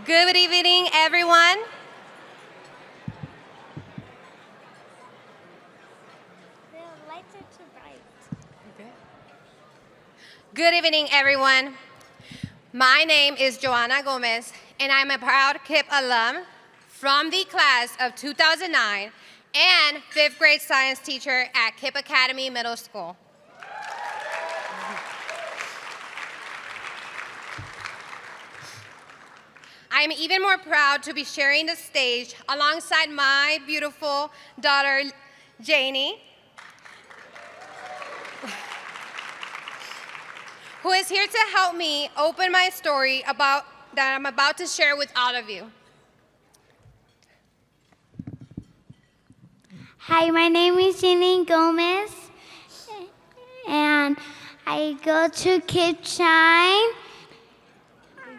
Good evening, everyone. The lights are too bright. Good evening, everyone. My name is Joanna Gomez, and I'm a proud KIPP alum from the class of 2009 and 5th grade science teacher at KIPP Academy Middle School. I am even more proud to be sharing the stage alongside my beautiful daughter, Janie, who is here to help me open my story that I'm about to share with all of you. Hi, my name is Jenny Gomez, and I go to KIPP Shine.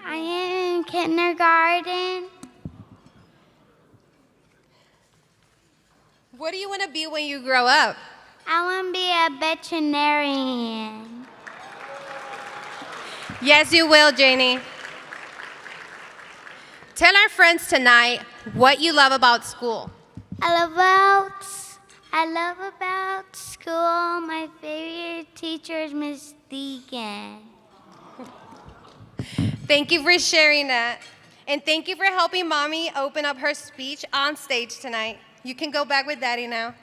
I am in kindergarten. What do you want to be when you grow up? I want to be a veterinarian. Yes, you will, Janie. Tell our friends tonight what you love about school. I love about school. My favorite teacher is Miss Deegan. Thank you for sharing that. And thank you for helping Mommy open up her speech on stage tonight. You can go back with Daddy now.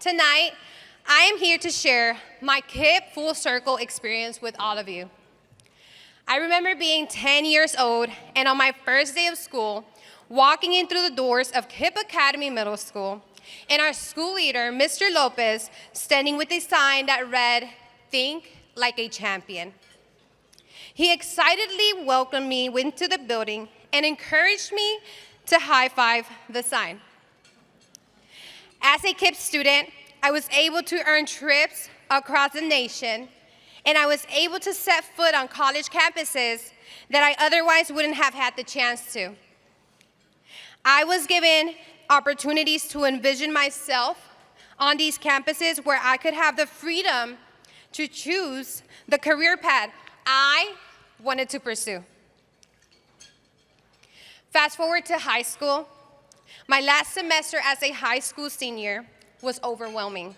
Tonight, I am here to share my KIPP full circle experience with all of you. I remember being 10 years old and on my first day of school, walking in through the doors of KIPP Academy Middle School, and our school leader, Mr. Lopez, standing with a sign that read, "Think like a champion." He excitedly welcomed me into the building and encouraged me to high-five the sign. As a KIPP student, I was able to earn trips across the nation, and I was able to set foot on college campuses that I otherwise wouldn't have had the chance to. I was given opportunities to envision myself on these campuses where I could have the freedom to choose the career path I wanted to pursue. Fast forward to high school. My last semester as a high school senior was overwhelming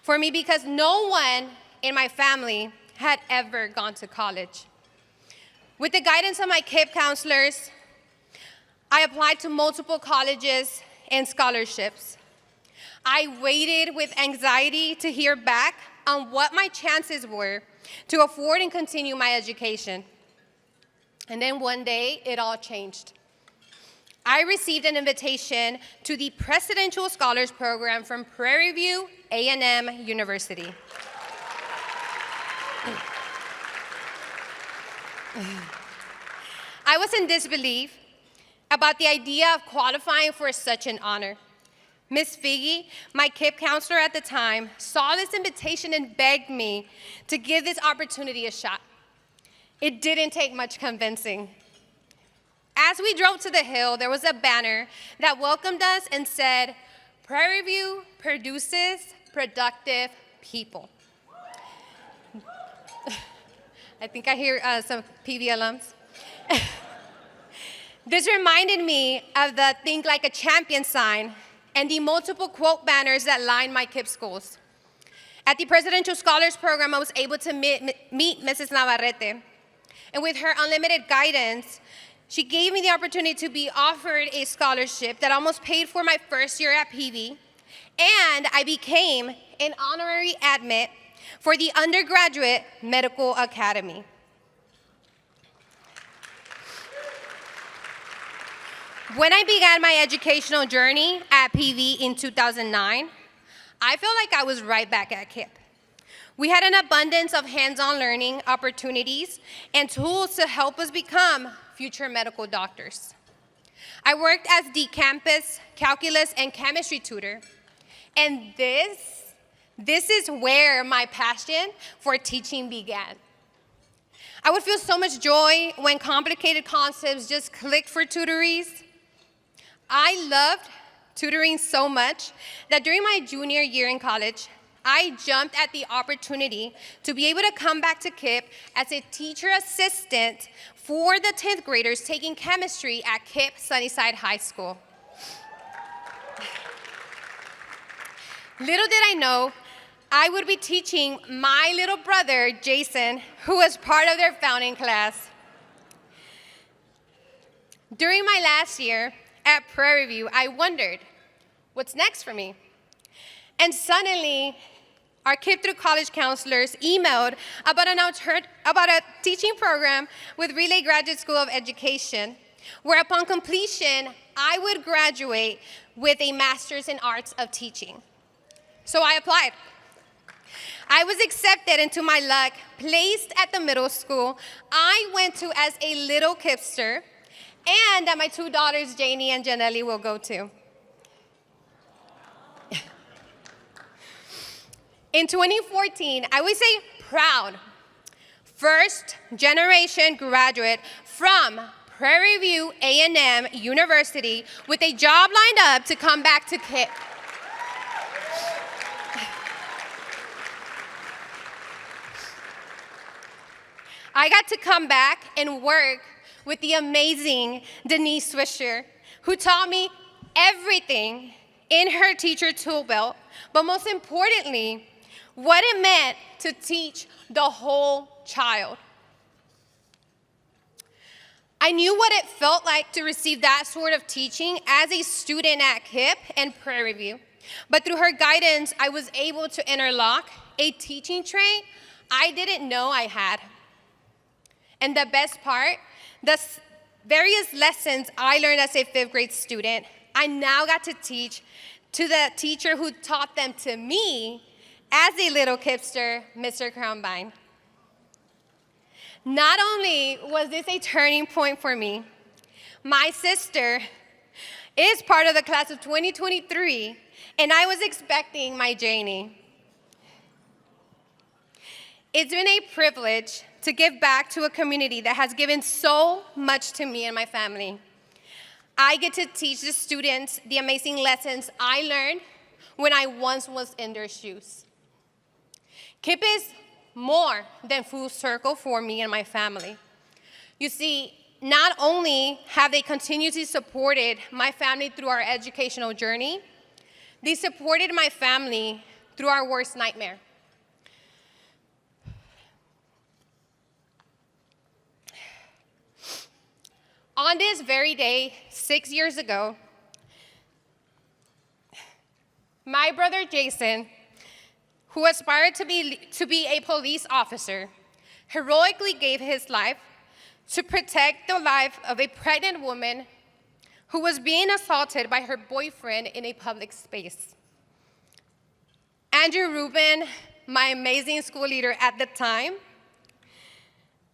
for me because no one in my family had ever gone to college. With the guidance of my KIPP counselors, I applied to multiple colleges and scholarships. I waited with anxiety to hear back on what my chances were to afford and continue my education. And then one day, it all changed. I received an invitation to the Presidential Scholars Program from Prairie View A&M University. I was in disbelief about the idea of qualifying for such an honor. Miss Figgy, my KIPP counselor at the time, saw this invitation and begged me to give this opportunity a shot. It didn't take much convincing. As we drove to the hill, there was a banner that welcomed us and said, "Prairie View produces productive people." I think I hear some PV alums. This reminded me of the "Think Like a Champion" sign and the multiple quote banners that lined my KIPP schools. At the Presidential Scholars Program, I was able to meet Mrs. Navarrete. And with her unlimited guidance, she gave me the opportunity to be offered a scholarship that almost paid for my first year at PV, and I became an honorary admit for the Undergraduate Medical Academy. When I began my educational journey at PV in 2009, I felt like I was right back at KIPP. We had an abundance of hands-on learning opportunities and tools to help us become future medical doctors. I worked as the campus calculus and chemistry tutor, and this is where my passion for teaching began. I would feel so much joy when complicated concepts just clicked for tutorees. I loved tutoring so much that during my junior year in college, I jumped at the opportunity to be able to come back to KIPP as a teacher assistant for the 10th graders taking chemistry at KIPP Sunnyside High School. Little did I know, I would be teaching my little brother, Jason, who was part of their founding class. During my last year at Prairie View, I wondered, what's next for me? And suddenly, our KIPP through college counselors emailed about a teaching program with Relay Graduate School of Education, where upon completion, I would graduate with a master's in arts of teaching. So I applied. I was accepted, and to my luck, placed at the middle school I went to as a little KIPPster, and that my two daughters, Janie and Janelli, will go to. In 2014, I would say proud, first generation graduate from Prairie View A&M University with a job lined up to come back to KIPP. I got to come back and work with the amazing Denise Swisher, who taught me everything in her teacher tool belt, but most importantly, what it meant to teach the whole child. I knew what it felt like to receive that sort of teaching as a student at KIPP and Prairie View, but through her guidance, I was able to interlock a teaching trait I didn't know I had. And the best part, the various lessons I learned as a 5th grade student, I now got to teach to the teacher who taught them to me as a little KIPPster, Mr. Crombine. Not only was this a turning point for me, my sister is part of the class of 2023, and I was expecting my Janie. It's been a privilege to give back to a community that has given so much to me and my family. I get to teach the students the amazing lessons I learned when I once was in their shoes. KIPP is more than full circle for me and my family. You see, not only have they continuously supported my family through our educational journey, they supported my family through our worst nightmare. On this very day, 6 years ago, my brother Jason, who aspired to be a police officer, heroically gave his life to protect the life of a pregnant woman who was being assaulted by her boyfriend in a public space. Andrew Rubin, my amazing school leader at the time,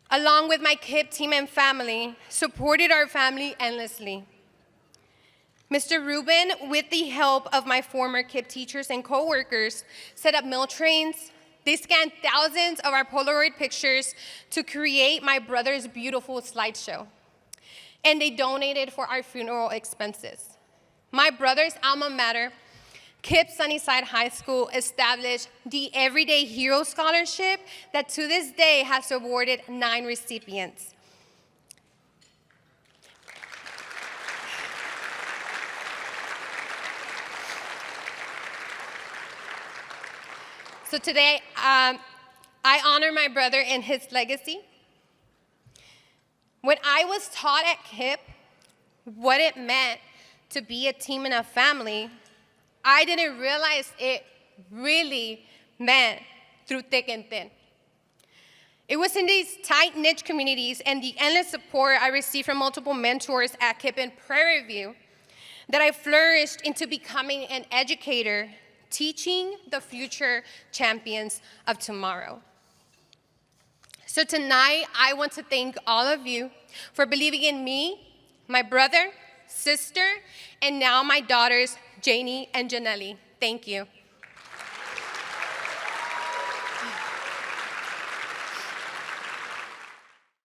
along with my KIPP team and family, supported our family endlessly. Mr. Rubin, with the help of my former KIPP teachers and coworkers, set up meal trains. They scanned thousands of our Polaroid pictures to create my brother's beautiful slideshow. And they donated for our funeral expenses. My brother's alma mater, KIPP Sunnyside High School, established the Everyday Hero Scholarship that to this day has awarded 9 recipients. So today, I honor my brother and his legacy. When I was taught at KIPP what it meant to be a team and a family, I didn't realize it really meant through thick and thin. It was in these tight-knit communities and the endless support I received from multiple mentors at KIPP and Prairie View that I flourished into becoming an educator, teaching the future champions of tomorrow. So tonight, I want to thank all of you for believing in me, my brother, sister, and now my daughters, Janie and Janelli. Thank you.